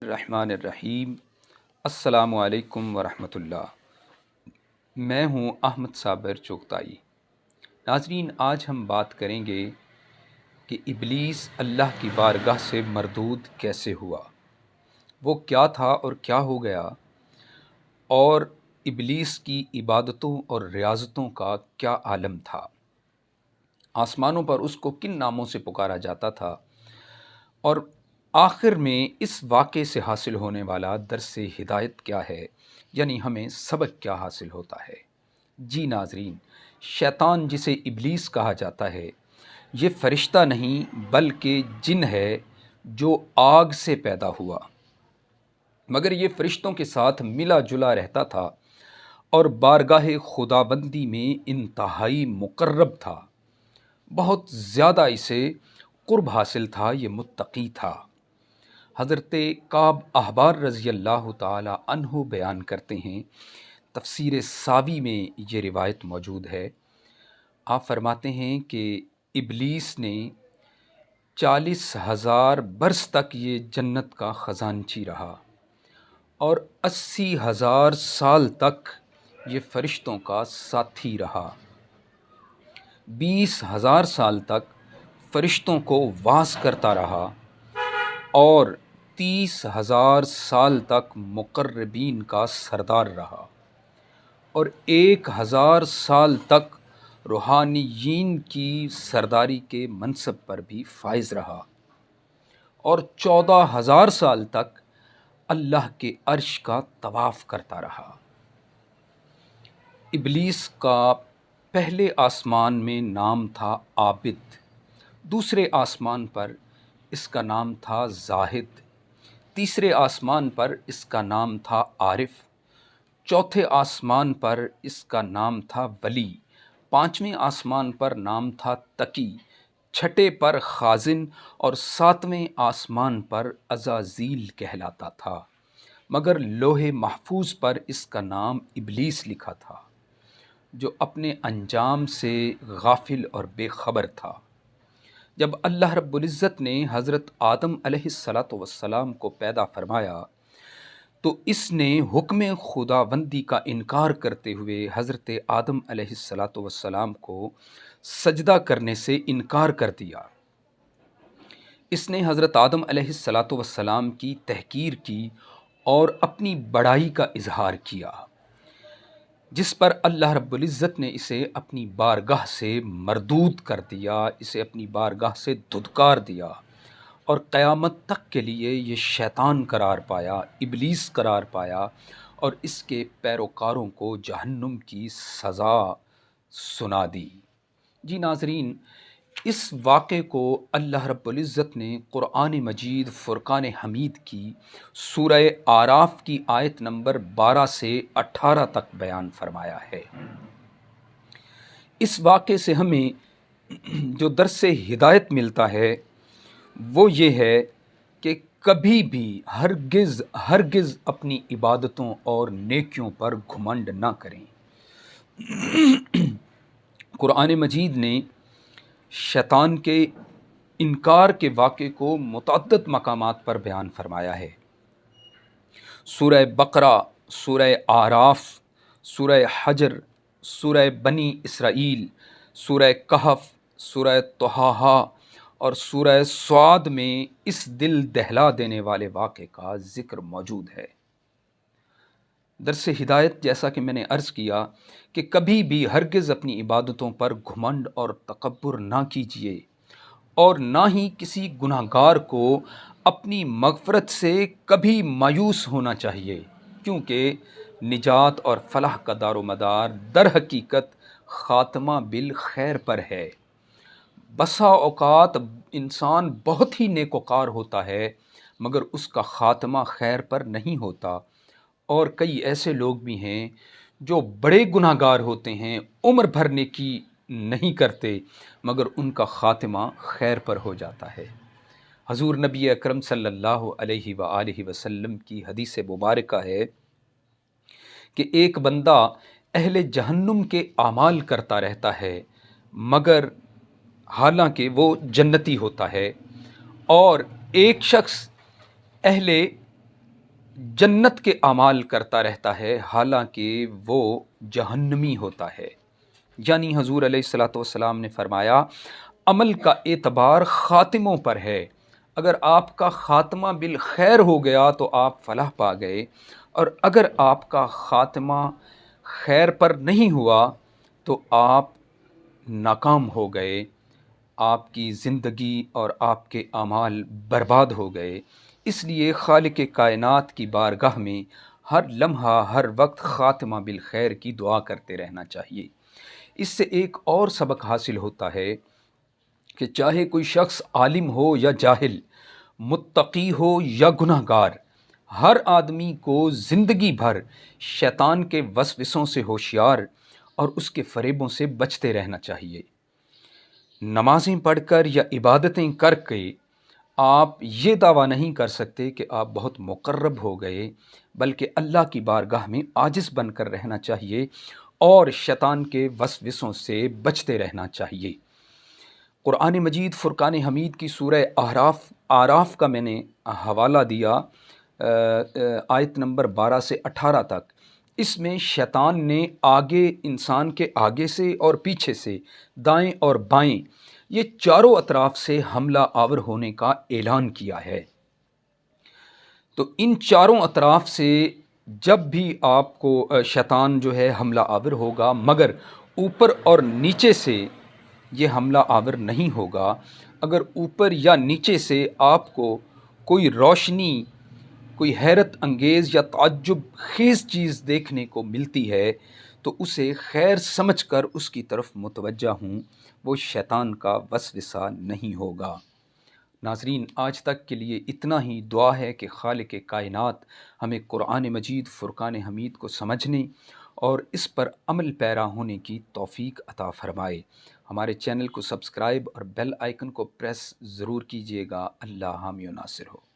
الرحمن الرحیم۔ السلام علیکم ورحمۃ اللہ۔ میں ہوں احمد صابر چغتائی۔ ناظرین، آج ہم بات کریں گے کہ ابلیس اللہ کی بارگاہ سے مردود کیسے ہوا، وہ کیا تھا اور کیا ہو گیا، اور ابلیس کی عبادتوں اور ریاضتوں کا کیا عالم تھا، آسمانوں پر اس کو کن ناموں سے پکارا جاتا تھا، اور آخر میں اس واقعے سے حاصل ہونے والا درس ہدایت کیا ہے، یعنی ہمیں سبق کیا حاصل ہوتا ہے۔ جی ناظرین، شیطان جسے ابلیس کہا جاتا ہے، یہ فرشتہ نہیں بلکہ جن ہے جو آگ سے پیدا ہوا، مگر یہ فرشتوں کے ساتھ ملا جلا رہتا تھا اور بارگاہ خداوندی میں انتہائی مقرب تھا، بہت زیادہ اسے قرب حاصل تھا، یہ متقی تھا۔ حضرت کعب احبار رضی اللہ تعالی عنہ بیان کرتے ہیں، تفسیر ساوی میں یہ روایت موجود ہے۔ آپ فرماتے ہیں کہ ابلیس نے 40,000 برس تک یہ جنت کا خزانچی رہا اور 80,000 سال تک یہ فرشتوں کا ساتھی رہا، 20,000 سال تک فرشتوں کو واعظ کرتا رہا اور 30,000 سال تک مقربین کا سردار رہا اور 1,000 سال تک روحانیین کی سرداری کے منصب پر بھی فائز رہا اور 14,000 سال تک اللہ کے عرش کا طواف کرتا رہا۔ ابلیس کا پہلے آسمان میں نام تھا عابد، دوسرے آسمان پر اس کا نام تھا زاہد، تیسرے آسمان پر اس کا نام تھا عارف، چوتھے آسمان پر اس کا نام تھا ولی، پانچویں آسمان پر نام تھا تقی، چھٹے پر خازن اور ساتویں آسمان پر عزازیل کہلاتا تھا، مگر لوح محفوظ پر اس کا نام ابلیس لکھا تھا، جو اپنے انجام سے غافل اور بے خبر تھا۔ جب اللہ رب العزت نے حضرت آدم علیہ السلام کو پیدا فرمایا تو اس نے حکم خداوندی کا انکار کرتے ہوئے حضرت آدم علیہ السلام کو سجدہ کرنے سے انکار کر دیا۔ اس نے حضرت آدم علیہ السلام کی تحقیر کی اور اپنی بڑائی کا اظہار کیا، جس پر اللہ رب العزت نے اسے اپنی بارگاہ سے مردود کر دیا، اسے اپنی بارگاہ سے دھتکار دیا اور قیامت تک کے لیے یہ شیطان قرار پایا، ابلیس قرار پایا اور اس کے پیروکاروں کو جہنم کی سزا سنا دی۔ جی ناظرین، اس واقعے کو اللہ رب العزت نے قرآن مجید فرقان حمید کی سورہ اعراف کی آیت نمبر 12 سے 18 تک بیان فرمایا ہے۔ اس واقعے سے ہمیں جو درس ہدایت ملتا ہے وہ یہ ہے کہ کبھی بھی ہرگز اپنی عبادتوں اور نیکیوں پر گھمنڈ نہ کریں۔ قرآن مجید نے شیطان کے انکار کے واقعے کو متعدد مقامات پر بیان فرمایا ہے۔ سورہ بقرہ، سورہ اعراف، سورہ حجر، سورہ بنی اسرائیل، سورہ کہف، سورہ طہٰ اور سورہ صاد میں اس دل دہلا دینے والے واقعے کا ذکر موجود ہے۔ درس ہدایت، جیسا کہ میں نے عرض کیا کہ کبھی بھی ہرگز اپنی عبادتوں پر گھمنڈ اور تکبر نہ کیجیے، اور نہ ہی کسی گناہ گار کو اپنی مغفرت سے کبھی مایوس ہونا چاہیے، کیونکہ نجات اور فلاح کا دار و مدار در حقیقت خاتمہ بالخیر پر ہے۔ بسا اوقات انسان بہت ہی نیک وقار ہوتا ہے مگر اس کا خاتمہ خیر پر نہیں ہوتا، اور کئی ایسے لوگ بھی ہیں جو بڑے گناہ گار ہوتے ہیں، عمر بھر نیکی نہیں کرتے مگر ان کا خاتمہ خیر پر ہو جاتا ہے۔ حضور نبی اکرم صلی اللہ علیہ وآلہ وسلم کی حدیث مبارکہ ہے کہ ایک بندہ اہل جہنم کے اعمال کرتا رہتا ہے مگر حالانکہ وہ جنتی ہوتا ہے، اور ایک شخص اہل جنت کے اعمال کرتا رہتا ہے حالانکہ وہ جہنمی ہوتا ہے۔ یعنی حضور علیہ الصلوۃ والسلام نے فرمایا عمل کا اعتبار خاتموں پر ہے، اگر آپ کا خاتمہ بالخیر ہو گیا تو آپ فلاح پا گئے، اور اگر آپ کا خاتمہ خیر پر نہیں ہوا تو آپ ناکام ہو گئے، آپ کی زندگی اور آپ کے اعمال برباد ہو گئے۔ اس لیے خالق کائنات کی بارگاہ میں ہر لمحہ ہر وقت خاتمہ بالخیر کی دعا کرتے رہنا چاہیے۔ اس سے ایک اور سبق حاصل ہوتا ہے کہ چاہے کوئی شخص عالم ہو یا جاہل، متقی ہو یا گناہ گار، ہر آدمی کو زندگی بھر شیطان کے وسوسوں سے ہوشیار اور اس کے فریبوں سے بچتے رہنا چاہیے۔ نمازیں پڑھ کر یا عبادتیں کر کے آپ یہ دعویٰ نہیں کر سکتے کہ آپ بہت مقرب ہو گئے، بلکہ اللہ کی بارگاہ میں عاجز بن کر رہنا چاہیے اور شیطان کے وسوسوں سے بچتے رہنا چاہیے۔ قرآن مجید فرقان حمید کی سورہ اعراف کا میں نے حوالہ دیا، آیت نمبر 12 سے 18 تک۔ اس میں شیطان نے آگے، انسان کے آگے سے اور پیچھے سے، دائیں اور بائیں، یہ چاروں اطراف سے حملہ آور ہونے کا اعلان کیا ہے۔ تو ان چاروں اطراف سے جب بھی آپ کو شیطان جو ہے حملہ آور ہوگا، مگر اوپر اور نیچے سے یہ حملہ آور نہیں ہوگا۔ اگر اوپر یا نیچے سے آپ کو کوئی روشنی، کوئی حیرت انگیز یا تعجب خیز چیز دیکھنے کو ملتی ہے تو اسے خیر سمجھ کر اس کی طرف متوجہ ہوں، وہ شیطان کا وسوسہ نہیں ہوگا۔ ناظرین، آج تک کے لیے اتنا ہی۔ دعا ہے کہ خالق کائنات ہمیں قرآن مجید فرقان حمید کو سمجھنے اور اس پر عمل پیرا ہونے کی توفیق عطا فرمائے۔ ہمارے چینل کو سبسکرائب اور بیل آئیکن کو پریس ضرور کیجیے گا۔ اللہ حامی و ناصر ہو۔